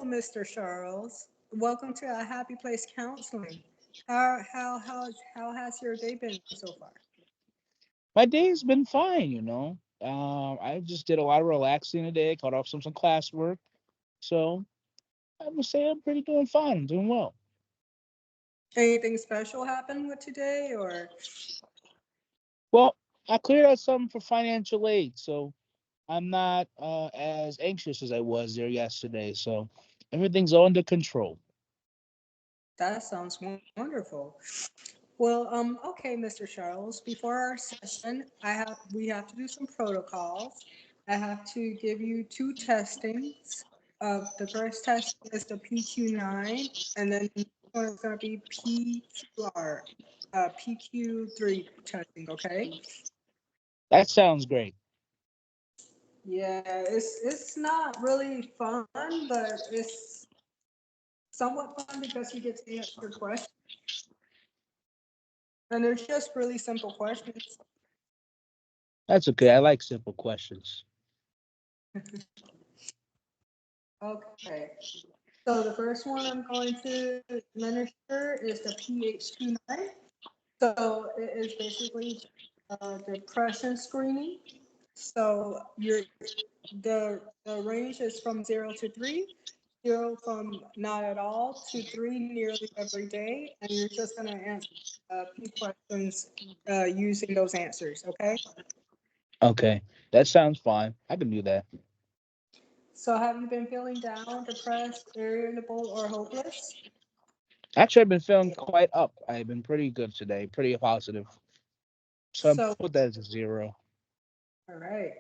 Mr. Charles. Welcome to a Happy Place Counseling. How has your day been so far? My day's been fine, you know. I just did a lot of relaxing today, caught off some classwork. So I would say I'm pretty doing fine. I'm doing well. Anything special happened with today, or Well, I cleared out something for financial aid, so I'm not as anxious as I was there yesterday. So everything's all under control. that sounds wonderful. Okay, Mr. Charles. Before our session, we have to do some protocols. I have to give you two testings. The first test is the PQ9, and then the next one is going to be PQR, PQ3 testing. Okay. That sounds great. Yeah, it's not really fun, but it's somewhat fun because you get to answer questions, and they're just really simple questions. That's okay. I like simple questions. Okay. So the first one I'm going to administer is the PH29. So it is basically depression screening. So the range is from 0 to 3, 0 from not at all to 3 nearly every day, and you're just going to answer a few questions using those answers. Okay. Okay, that sounds fine. I can do that. So have you been feeling down, depressed, irritable, or hopeless? Actually, I've been feeling quite up. I've been pretty good today, pretty positive. So I So put that as a zero. all right.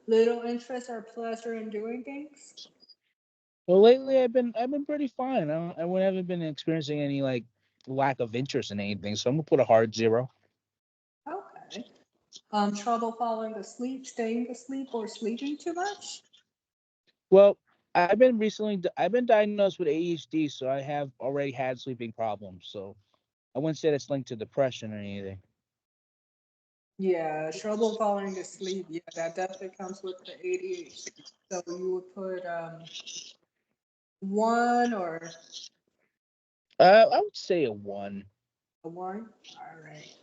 Little interest or pleasure in doing things? Well, lately I've been pretty fine. I haven't been experiencing any like lack of interest in anything, so I'm gonna put a hard zero. Okay. Trouble falling asleep, staying asleep, or sleeping too much? Well, I've been diagnosed with ADHD, so I have already had sleeping problems. So I wouldn't say that's linked to depression or anything. Yeah, trouble falling asleep. Yeah, that definitely comes with the ADHD. So you would put one or I would say a one. a one. All right.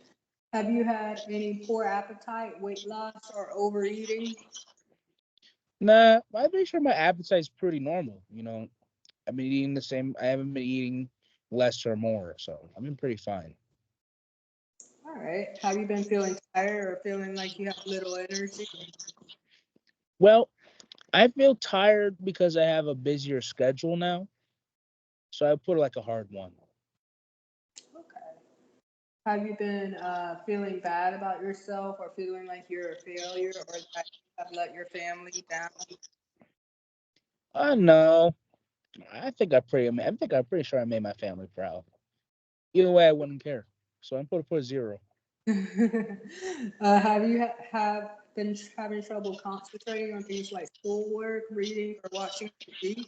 Have you had any poor appetite, weight loss, or overeating? Nah, I'm pretty sure my appetite's pretty normal. You know, I've been eating the same. I haven't been eating less or more, so I've been pretty fine. All right. Have you been feeling tired or feeling like you have little energy? Well, I feel tired because I have a busier schedule now, so I put like a hard one. Okay. Have you been feeling bad about yourself or feeling like you're a failure or that you have let your family down? No, I think I'm pretty sure I made my family proud. Either way, I wouldn't care. So I'm put a zero. Have you have been having trouble concentrating on things like schoolwork, reading, or watching TV?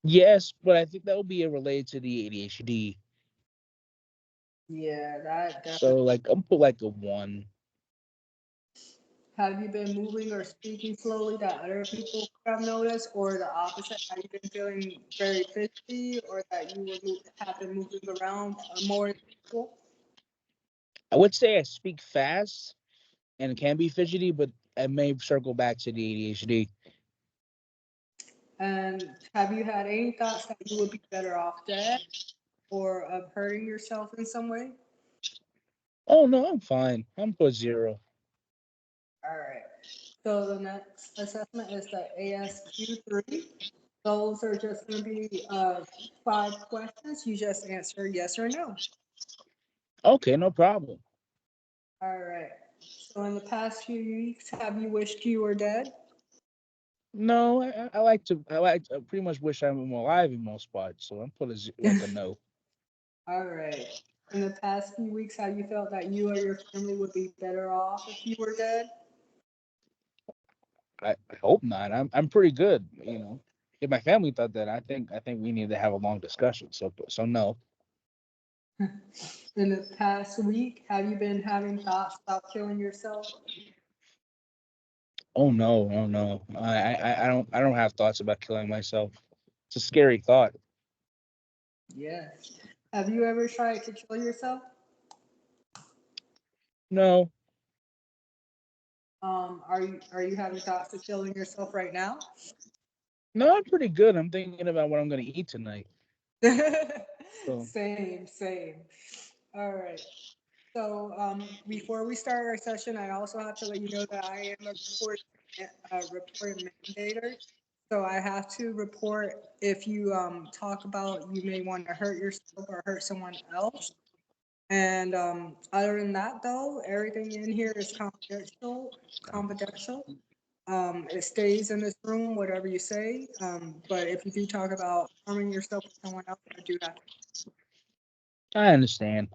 Yes, but I think that would be related to the ADHD. Yeah, that So definitely. like I'm put like a one. Have you been moving or speaking slowly that other people have noticed, or the opposite? Have you been feeling very fidgety, or that have been moving around more than usual? I would say I speak fast and can be fidgety, but I may circle back to the ADHD. And have you had any thoughts that you would be better off dead or of hurting yourself in some way? Oh no, I'm fine. I'm put zero. All right. So the next assessment is the ASQ3. Those are just going to be 5 questions. You just answer yes or no. Okay, no problem. All right. So in the past few weeks, have you wished you were dead? No, I like to. I pretty much wish I'm alive in most parts. So I'm put like a no. All right. In the past few weeks, have you felt that you or your family would be better off if you were dead? I hope not. I'm pretty good. You know, if my family thought that, I think we need to have a long discussion. So no. In the past week, have you been having thoughts about killing yourself? Oh no, oh no. I don't have thoughts about killing myself. It's a scary thought. Yes. Have you ever tried to kill yourself? No, Are you having thoughts of killing yourself right now? no, I'm pretty good. I'm thinking about what I'm gonna eat tonight. So Same, same. All right. So before we start our session, I also have to let you know that I am a report mandator. So I have to report if you talk about you may want to hurt yourself or hurt someone else. And other than that, though, everything in here is confidential. Confidential. It stays in this room, whatever you say. But if you do talk about harming yourself or someone else, I do have to. I understand.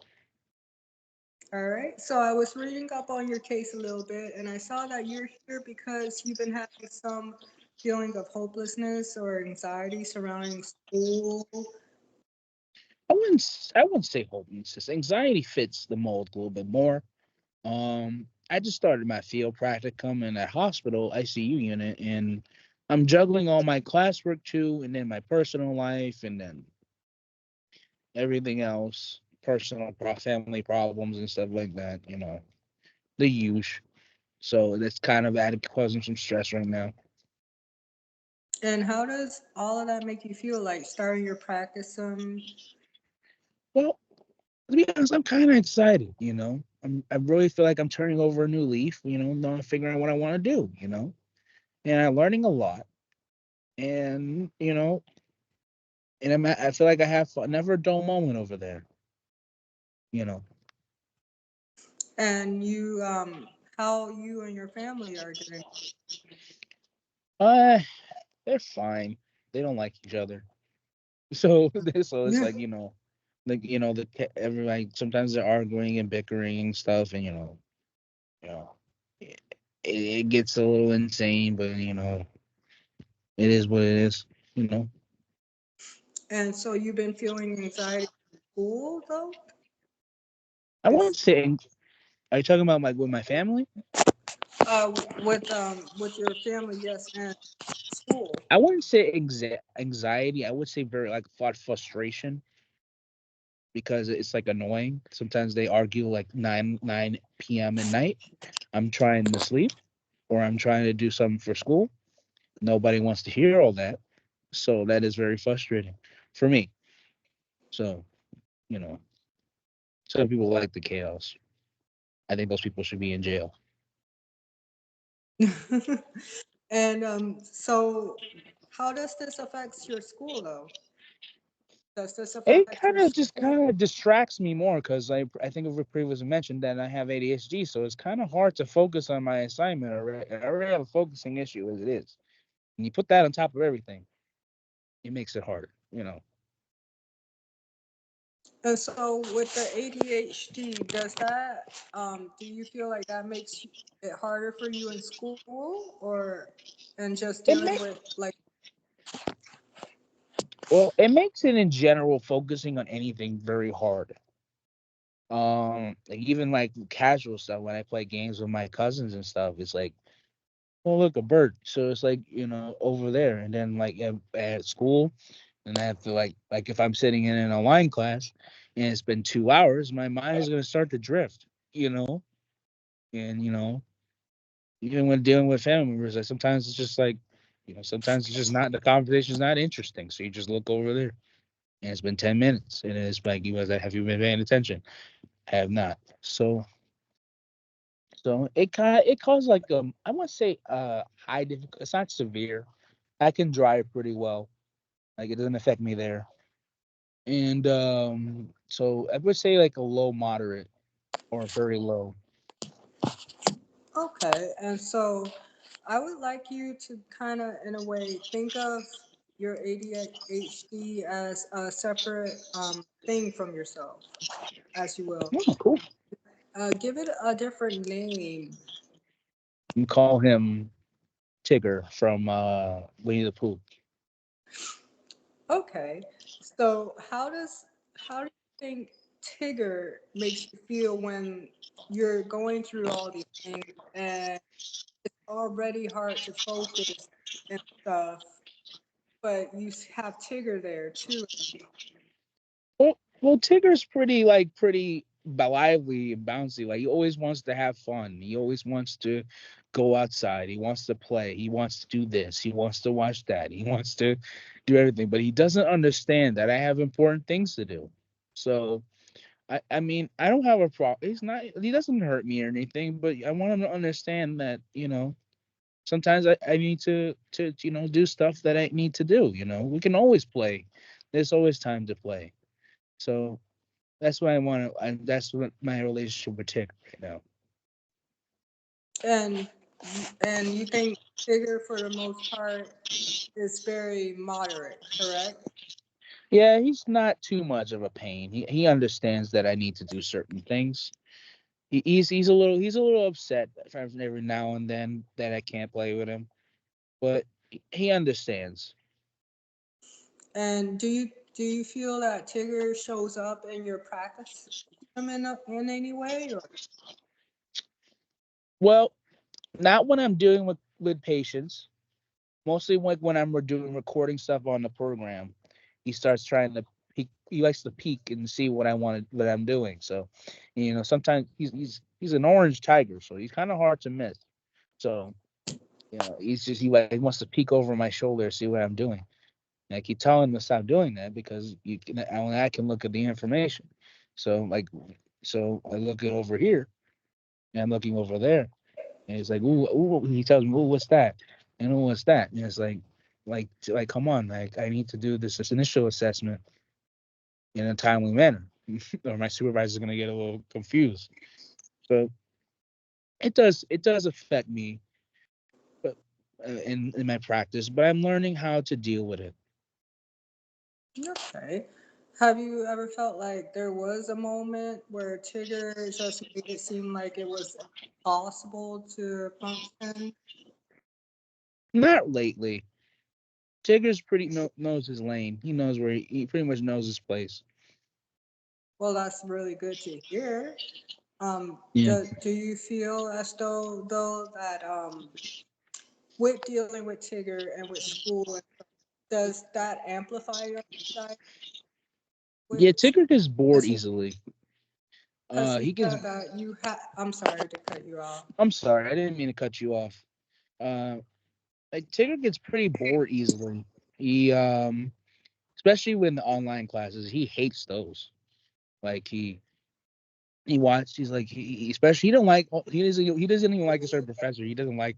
All right. So I was reading up on your case a little bit, and I saw that you're here because you've been having some feeling of hopelessness or anxiety surrounding school. I wouldn't say hopelessness. Anxiety fits the mold a little bit more. I just started my field practicum in a hospital ICU unit, and I'm juggling all my classwork too, and then my personal life, and then everything else, family problems and stuff like that. The usual. So that's kind of added causing some stress right now. And how does all of that make you feel like starting your practice? Well, to be honest, I'm kind of excited. I really feel like I'm turning over a new leaf. Not figuring out what I want to do. And I'm learning a lot. And I feel like I have never a dull moment over there. You know, And how you and your family are doing. uh, they're fine. They don't like each other. So it's everybody sometimes they're arguing and bickering and stuff, and you know, it, it gets a little insane, but it is what it is. You know, And so you've been feeling anxiety in school, though? I It's won't say. Are you talking about with my family? uh, with your family, yes, and school. I wouldn't say anxiety. I would say very like frustration because it's like annoying. Sometimes they argue like 9 p.m. at night. I'm trying to sleep or I'm trying to do something for school. Nobody wants to hear all that. So that is very frustrating for me. So, you know, some people like the chaos. I think those people should be in jail. And so how does this affect your school, though? Does this It affect your kind of just school? kind of distracts me more because I think we previously mentioned that I have ADHD, so it's kind of hard to focus on my assignment. I already have a focusing issue as it is, and you put that on top of everything, it makes it harder. And so with the ADHD, do you feel like that makes it harder for you in school or and just It dealing may with like, Well, it makes it in general focusing on anything very hard. Like even like casual stuff when I play games with my cousins and stuff, it's like, oh look, a bird. So it's like over there, and then like at school, and I have to like if I'm sitting in an online class, and it's been 2 hours, my mind is gonna start to drift. And even when dealing with family members, like sometimes it's just like, sometimes it's just not the conversation's not interesting, so you just look over there. And it's been 10 minutes. And it's like, have you been paying attention? Have not. So it caused like I want to say high difficult. It's not severe. I can drive pretty well. Like it doesn't affect me there. And so I would say like a low moderate or very low. okay. And so I would like you to kind of, in a way, think of your ADHD as a separate thing from yourself, as you will. Oh, cool. Give it a different name. You call him Tigger from Winnie the Pooh. Okay. So how do you think Tigger makes you feel when you're going through all these things and it's already hard to focus and stuff? but you have Tigger there too. Well, Tigger's pretty lively and bouncy. Like he always wants to have fun. He always wants to go outside. He wants to play. He wants to do this. He wants to watch that. He wants to do everything. But he doesn't understand that I have important things to do. So I mean, I don't have a problem. He doesn't hurt me or anything, but I want him to understand that, sometimes I need to do stuff that I need to do. We can always play. There's always time to play. So that's what I want to. That's what my relationship with Tick right now. And you think Tigger for the most part is very moderate, correct? Yeah, he's not too much of a pain. He understands that I need to do certain things. He's a little upset every now and then that I can't play with him, but he understands. And do you feel that Tigger shows up in your practice in any way? Or? Well, not when I'm dealing with patients. Mostly when I'm doing recording stuff on the program, he starts trying to he likes to peek and see what I'm doing. So, sometimes he's an orange tiger, so he's kind of hard to miss. So, he wants to peek over my shoulder, see what I'm doing. And I keep telling him to stop doing that because only I can look at the information. So I look it over here and I'm looking over there. And he's like, ooh, ooh, he tells me, ooh, what's that? And ooh, what's that? And it's like, come on, like I need to do this initial assessment in a timely manner, or my supervisor's gonna get a little confused. So it does affect me, but in my practice, but I'm learning how to deal with it. Okay. Have you ever felt like there was a moment where Tigger just made it seem like it was impossible to function? Not lately. Tigger's knows his lane. He knows where he pretty much knows his place. Well, that's really good to hear. Yeah. Do you feel as though that with dealing with Tigger and with school, does that amplify your anxiety with Yeah, Tigger gets bored because easily. you He gets. said that you had. I'm sorry to cut you off. I'm sorry, I didn't mean to cut you off. Uh, like Tigger gets pretty bored easily. He especially when the online classes, he hates those. Like he watched. He's like especially he doesn't even like a certain professor. He doesn't like,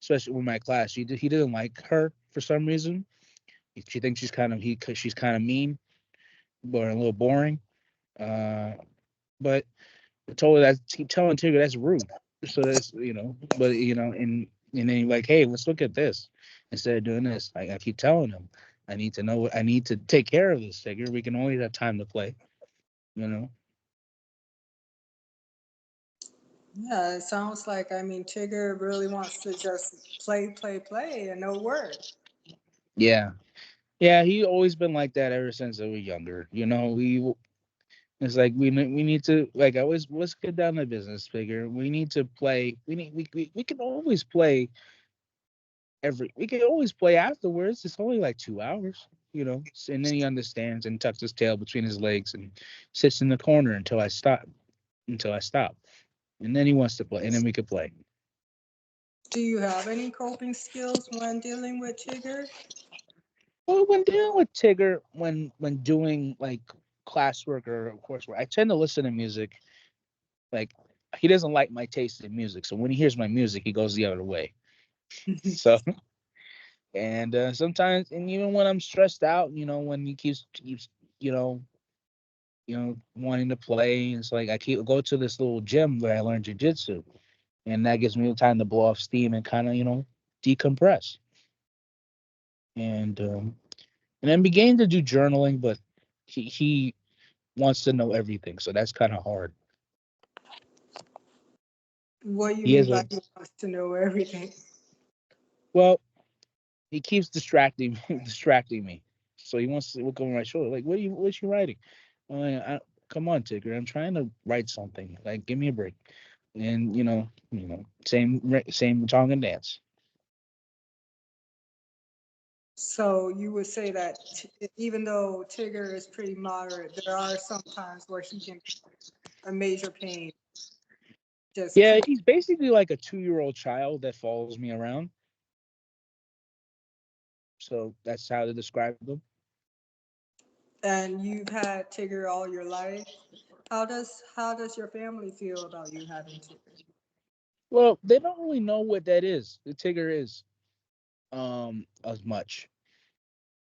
especially with my class. He doesn't like her for some reason. She thinks she's kind of mean or a little boring. Uh, but I told her that keep telling Tigger that's rude. So that's but and then you're like, hey, let's look at this instead of doing this. I keep telling him, I need to know. I need to take care of this Tigger. We can always have time to play. You know. Yeah, it sounds like Tigger really wants to just play, and no work. Yeah. Yeah. He always been like that ever since we were younger. It's like we need to like I always let's get down to business figure. We need to play. We can always play we can always play afterwards. It's only like 2 hours, And then he understands and tucks his tail between his legs and sits in the corner until I stop. And then he wants to play, and then we could play. Do you have any coping skills when dealing with Tigger? Well, when dealing with Tigger, when doing like classwork or coursework, I tend to listen to music. Like he doesn't like my taste in music, so when he hears my music, he goes the other way. So and sometimes, and even when I'm stressed out, when he keeps you know wanting to play. It's like I keep go to this little gym where I learn jujitsu, and that gives me time to blow off steam and kind of decompress. And then began to do journaling, but he wants to know everything, so that's kind of hard. What do you He mean has by a he wants to know everything? well, he keeps distracting me. So he wants to look over my shoulder, like, what's you writing? Come on, Tigger, I'm trying to write something. Like, give me a break. And same song and dance. So you would say that even though Tigger is pretty moderate, there are some times where he can be a major pain. Just Yeah, keep, he's basically like a 2-year-old child that follows me around. So that's how to describe him. and you've had Tigger all your life. How does your family feel about you having Tigger? Well, they don't really know what that is. The Tigger is as much.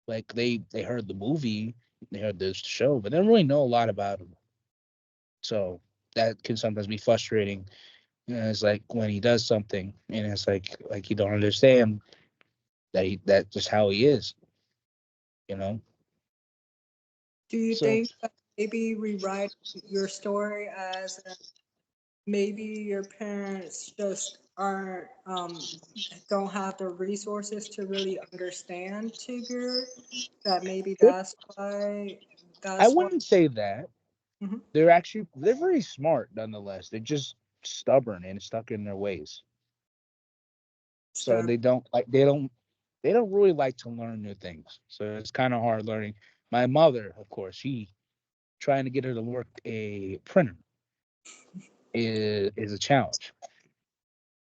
Like they heard the movie, they heard the show, but they don't really know a lot about him. So that can sometimes be frustrating. It's like when he does something, and it's like you don't understand that just how he is. You know. Do you So think that maybe rewrite your story as maybe your parents just aren't don't have the resources to really understand Tigger? That maybe but I that's why. wouldn't say that. Mhm. They're very smart nonetheless. They're just stubborn and stuck in their ways. So So they don't really like to learn new things. So it's kind of hard learning. My mother, of course, she trying to get her to work a printer is a challenge.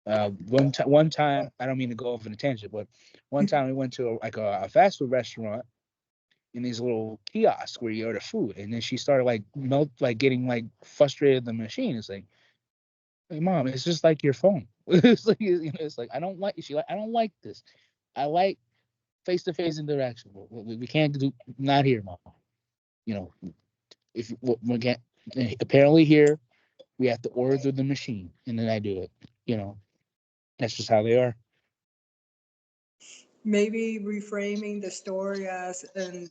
One time, I don't mean to go off on a tangent, but one time we went to a fast food restaurant in these little kiosks where you order food, and then she started getting like frustrated with the machine. It's like, hey mom, it's just like your phone. It's like it's like I don't like this. I like face to face interaction. We can't do not here, mom. You know, if we can't apparently here we have to order through the machine, and then I do it. You know, that's just how they are. maybe reframing the story as and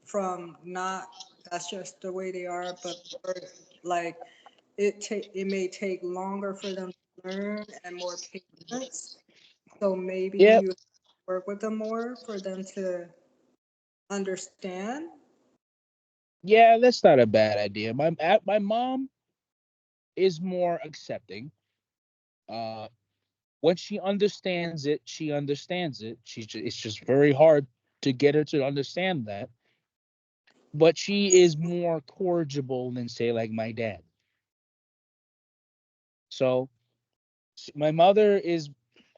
from not that's just the way they are, but more like it may take longer for them to learn and more patience. So maybe Yeah, you work with them more for them to understand. yeah, that's not a bad idea. My mom is more accepting. Uh, when she understands it, she understands it. It's just very hard to get her to understand that. But she is more corrigible than say like my dad. So my mother is,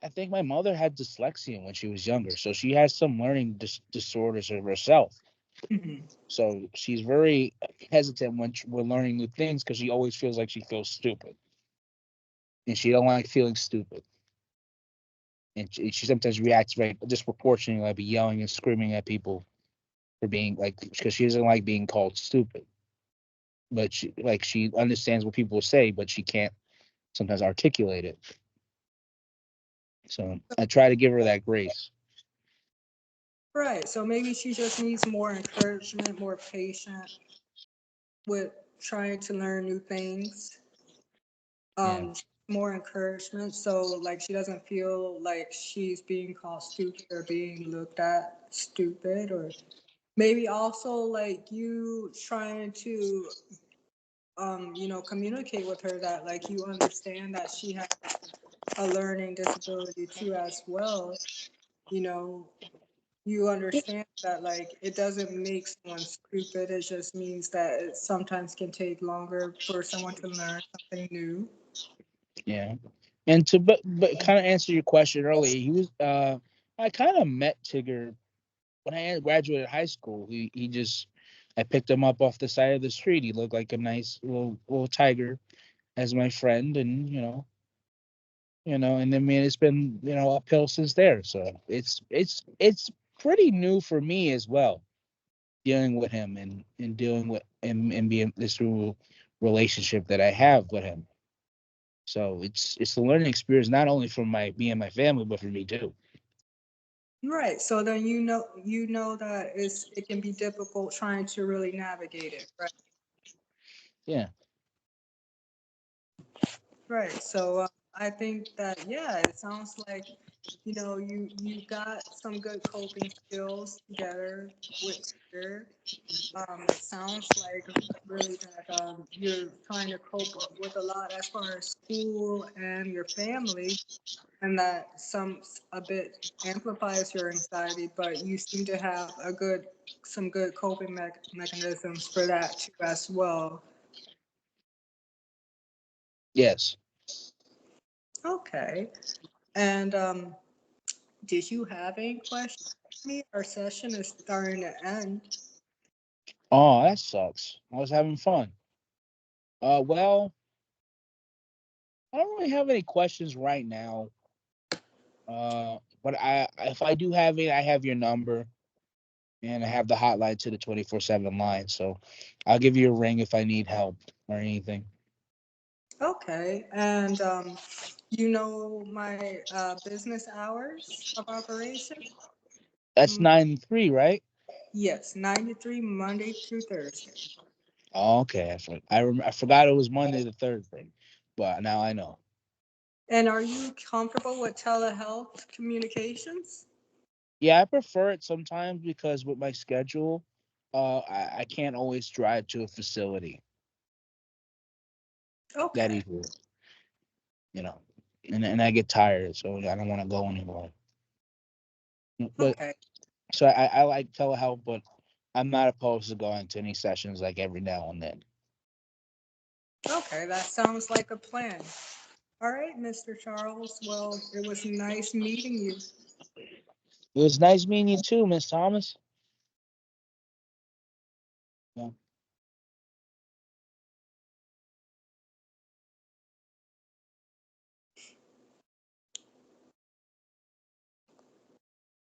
I think my mother had dyslexia when she was younger, so she has some learning disorders of herself. Mhm. So she's very hesitant when we're learning new things because she always feels like she feels stupid, and she don't like feeling stupid. And she sometimes reacts very disproportionately, like be yelling and screaming at people for being like because she doesn't like being called stupid. But she understands what people say, but she can't sometimes articulate it. So I try to give her that grace. Right. So maybe she just needs more encouragement, more patience with trying to learn new things. Yeah. More encouragement. So like she doesn't feel like she's being called stupid or being looked at stupid, or maybe also like you trying to communicate with her that like you understand that she has a learning disability too as well. You know, you understand that like it doesn't make someone stupid. It just means that it sometimes can take longer for someone to learn something new. Yeah. And to but kind of answer your question earlier, he was I kind of met Tigger when I graduated high school. He just I picked him up off the side of the street. He looked like a nice little tiger as my friend, and and then man, it's been uphill since there. So it's pretty new for me as well, dealing with him and dealing with and being this relationship that I have with him. So it's a learning experience not only for me and my family, but for me too. Right. So then you know that it can be difficult trying to really navigate it. Right. Yeah, Right. So I think that yeah, it sounds like you got some good coping skills together with Tinder. It sounds like really that you're trying to cope with a lot as far as school and your family. and that a bit amplifies your anxiety, but you seem to have some good coping mechanisms for that too as well. Yes. Okay. And did you have any questions for me? Our session is starting to end. Oh, that sucks. I was having fun. Well, I don't really have any questions right now. But if I do have it, I have your number, and I have the hotline to the 24/7 line. So I'll give you a ring if I need help or anything. Okay. And you know my business hours of operation? That's Mm, 9-3, right? yes, 93 Monday through Thursday. Oh, okay. I forgot it was Monday to Thursday, but now I know. And are you comfortable with telehealth communications? Yeah, I prefer it sometimes because with my schedule, I can't always drive to a facility that Okay. easily, you know, and I get tired, so I don't want to go anymore. But Okay. so I like telehealth, but I'm not opposed to going to any sessions like every now and then. Okay. That sounds like a plan. All right, Mr. Charles. Well, it was nice meeting you. It was nice meeting you too, Miss Thomas. Yeah.